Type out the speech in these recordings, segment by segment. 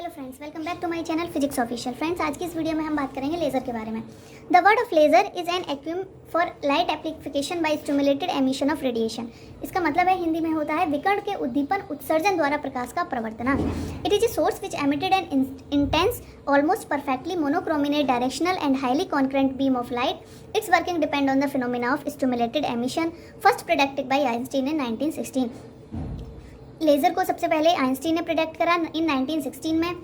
Hello friends, welcome back to my channel physics official. Friends, आज की इस video में हम बात करेंगे लेज़र के बारे में। The word of laser is an acronym for light application by stimulated emission of radiation. इसका मतलब है, हिंदी में होता है विकर्ण के उद्दीपन उत्सर्जन द्वारा प्रकाश का प्रवर्तना। It is a source which emitted an intense almost perfectly monochromatic directional and highly concurrent beam of light. Its working depend on the phenomena of stimulated emission first predicted by Einstein in 1916। Laser को सबसे पहले Einstein ने product करा इन 1916 में।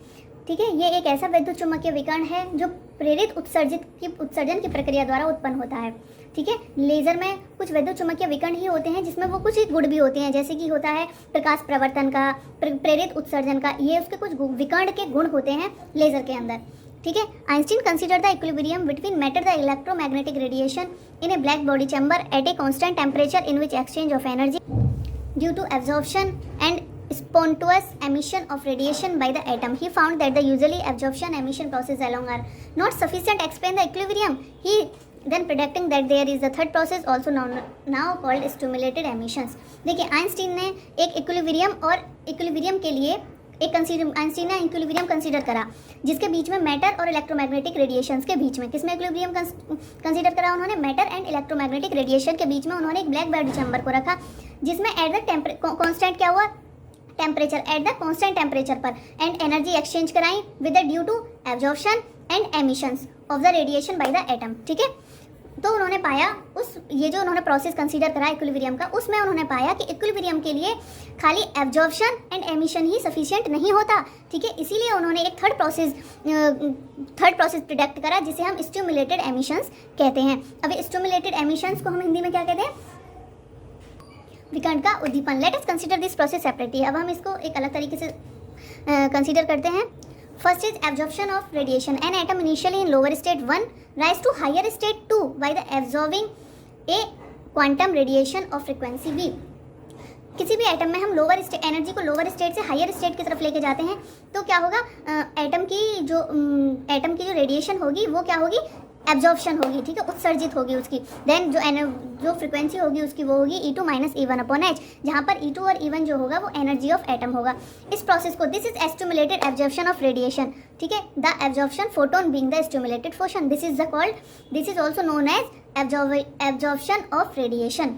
ठीक है, ये एक ऐसा वैद्युत चुम्बकीय विकर्ण है जो प्रेरित उत्सर्जन की प्रक्रिया द्वारा उत्पन्न होता है। ठीक है, लेज़र में कुछ वैद्युत चुम्बकीय विकर्ण ही होते हैं जिसमें वो कुछ गुण भी होते हैं, जैसे कि होता है प्रकाश प्रवर्तन का, प्रेरित उत्सर्जन का। ये उसके कुछ विकर्ण के गुण होते हैं लेज़र के अंदर। ठीक है, Einstein consider the equilibrium between matter the electromagnetic radiation in a black body chamber at a constant temperature in which exchange of energy due to absorption and spontaneous emission of radiation by the atom. He found that the usually absorption emission process alone are not sufficient to explain the equilibrium. He then predicting that there is a third process also now called stimulated emissions. देखिए, Einstein ने एक equilibrium के लिए Einstein ने equilibrium consider करा जिसके बीच में matter और इलेक्ट्रोमैग्नेटिक रेडिएशंस के बीच में। किसमें इक्विलिब्रियम कंसीडर करा उन्होंने? मैटर एंड इलेक्ट्रोमैग्नेटिक रेडिएशन के बीच में उन्होंने एक ब्लैक बॉडी चैम्बर को रखा जिसमें एट द कांस्टेंट क्या हुआ, temperature, at the constant temperature पर एंड एनर्जी एक्सचेंज कराई with the due to absorption and emissions of the radiation by the atom. ठीक है, तो उन्होंने पाया ये जो उन्होंने प्रोसेस कंसीडर करा इक्विलिब्रियम का, उसमें उन्होंने पाया कि इक्विलिब्रियम के लिए खाली absorption and emission he sufficient नहीं होता। ठीक है, इसीलिए उन्होंने एक थर्ड प्रोसेस प्रोडक्ट करा जिसे हम स्टिमुलेटेड एमिशंस कहते हैं। अभी स्टिमुलेटेड एमिशंस को हम हिंदी में क्या कहते हैं? विकर्ण का उद्दीपन। Let us consider this process separately. अब हम इसको एक अलग तरीके से कंसीडर करते हैं। First is absorption of radiation. An atom initially in lower state 1 rise to higher state 2 by the absorbing a quantum radiation of frequency v. किसी भी एटम में हम लोअर स्टेट एनर्जी को लोअर स्टेट से higher state की तरफ लेके जाते हैं तो क्या होगा, एटम की जो रेडिएशन होगी वो क्या होगी, एब्जॉर्प्शन होगी। ठीक है, उत्सर्जित होगी उसकी। देन जो फ्रीक्वेंसी होगी उसकी वो होगी E2 minus E1 upon H, जहाँ पर E2 और E1 जो होगा वो एनर्जी ऑफ एटम होगा। इस प्रोसेस को this is stimulated absorption of radiation. ठीक है, the absorption photon being the stimulated photon, this is also known as absorption of radiation.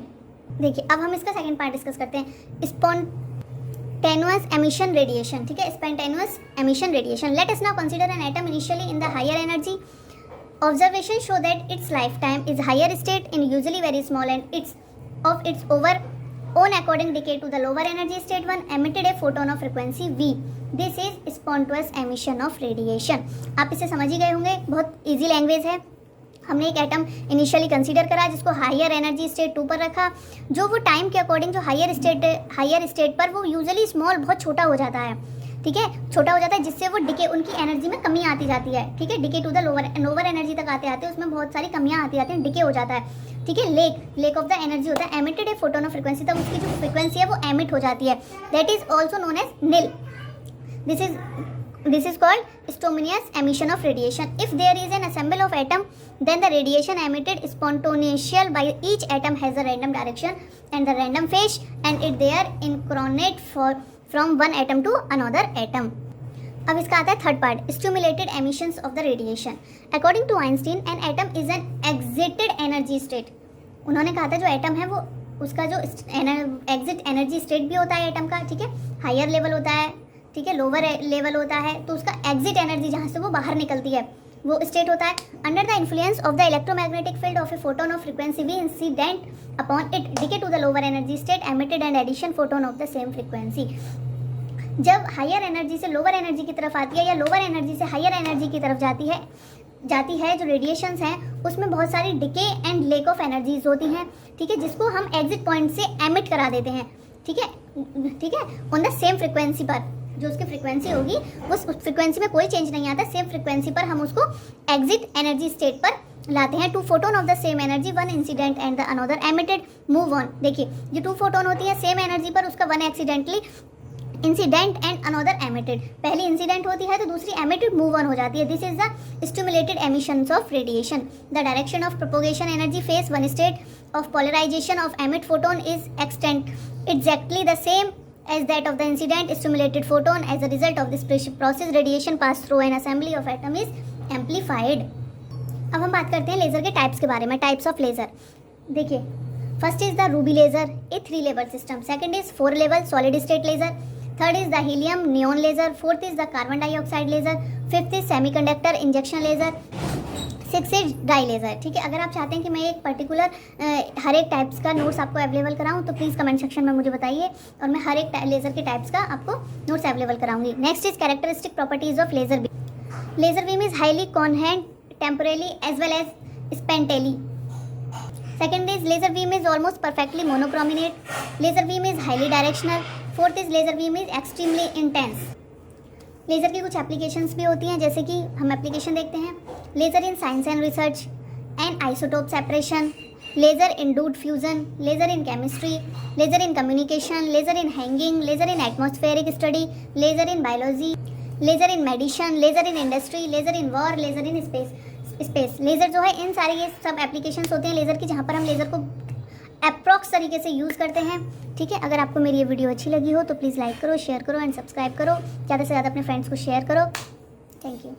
देखिए, अब हम इसका सेकंड पार्ट डिस्कस करते हैं, स्पॉन्टेनियस एमिशन रेडिएशन। ठीक है, spontaneous emission radiation. Let us now consider an atom initially in the higher energy. Observations show that its lifetime is higher state in usually very small and its over own according decay to the lower energy state 1 emitted a photon of frequency v. This is spontaneous emission of radiation. आप इसे समझ ही गए होंगे, बहुत easy language है। हमने एक atom initially consider करा जिसको हायर एनर्जी स्टेट 2 पर रखा, जो वो टाइम के अकॉर्डिंग जो हायर स्टेट पर वो यूजुअली स्मॉल बहुत छोटा हो जाता है। ठीक है, छोटा हो जाता है जिससे वो डिके उनकी एनर्जी में कमी आती जाती है। ठीक है, decay to the lower energy तक आते उसमें बहुत सारी कमियां आती जाती हैं, डिके हो जाता है। ठीक है, लेक ऑफ द एनर्जी होता है, emitted A photon of frequency, तब उसकी जो फ्रीक्वेंसी है वो एमिट हो जाती है। That is also known as nil. This is called spontaneous emission of radiation. If there is an assemble of atom, then the radiation emitted spontaneously by each atom has a random direction and the random phase, and it there incarnate from one atom to another atom. अब इसका आता है third part, stimulated emissions of the radiation. According to Einstein, an atom is an excited energy state. उन्होंने कहा था जो atom है वो उसका जो एग्जिट एनर्जी स्टेट भी होता है एटम का। ठीक है, हायर लेवल होता है, ठीक है, लोअर लेवल होता है, तो उसका एग्जिट एनर्जी जहाँ से वो बाहर निकलती है वो स्टेट होता है। Under the influence of the electromagnetic field of a photon of frequency V incident upon it decay to the lower energy state emitted and addition photon of the same frequency. जब higher energy से lower energy की तरफ आती है या lower energy से higher energy की तरफ जाती है जो रेडिएशंस हैं उसमें बहुत सारी decay and lake of energies होती हैं। ठीक है, जिसको हम एग्जिट पॉइंट से एमिट करा देते हैं। ठीक है, ऑन द सेम फ्रीक्वेंसी पर जो उसकी फ्रीक्वेंसी होगी उस फ्रीक्वेंसी में कोई चेंज नहीं आता, सेम फ्रीक्वेंसी पर हम उसको एग्जिट एनर्जी स्टेट पर लाते हैं। 2 photon of the same energy, 1 incident and the another emitted move on. देखिए, जो 2 फोटोन होती है सेम एनर्जी पर, उसका 1 accidentally incident and another emitted, पहली इंसिडेंट होती है तो दूसरी एमिटेड मूव ऑन हो जाती है. This is the stimulated emissions of radiation. The direction of propagation energy phase 1 state of polarization of emit photon is extent exactly the same as that of the incident stimulated photon. As a result of this process, radiation passed through an assembly of atom is amplified. अब हम बात करते हैं laser के types के बारे में. Types of laser देखिए, first is the ruby laser, a 3 level system. Second is 4 level solid state laser. Third is the helium neon laser. Fourth is the carbon dioxide laser. Fifth is semiconductor injection laser. Six is dye laser. ठीक है, अगर आप चाहते हैं कि मैं एक particular हर एक टाइप्स का नोट्स आपको अवेलेबल कराऊं तो प्लीज़ कमेंट सेक्शन में मुझे बताइए और मैं हर एक लेज़र के टाइप्स का आपको नोट्स अवेलेबल कराऊंगी. Next is characteristic properties of laser beam. Laser beam is highly coherent temporally as well as spatially. Second is laser beam is almost perfectly monochrominate. Laser beam is highly directional. Fourth is laser beam is extremely intense. Laser की कुछ applications भी होती हैं, जैसे कि हम application देखते हैं. Laser in science and research and isotope separation, laser in dude fusion, laser in chemistry, laser in communication, laser in hanging, laser in atmospheric study, laser in biology, laser in medicine, laser in industry, laser in war, laser in space. Laser जो है इन सारे ये सब applications होते हैं laser की, जहाँ पर हम लेज़र को अप्रॉक्स तरीके से यूज़ करते हैं. ठीक है, अगर आपको मेरी ये वीडियो अच्छी लगी हो तो प्लीज़ लाइक करो, शेयर करो एंड सब्सक्राइब करो. ज़्यादा से ज़्यादा अपने फ्रेंड्स को शेयर करो. Thank you.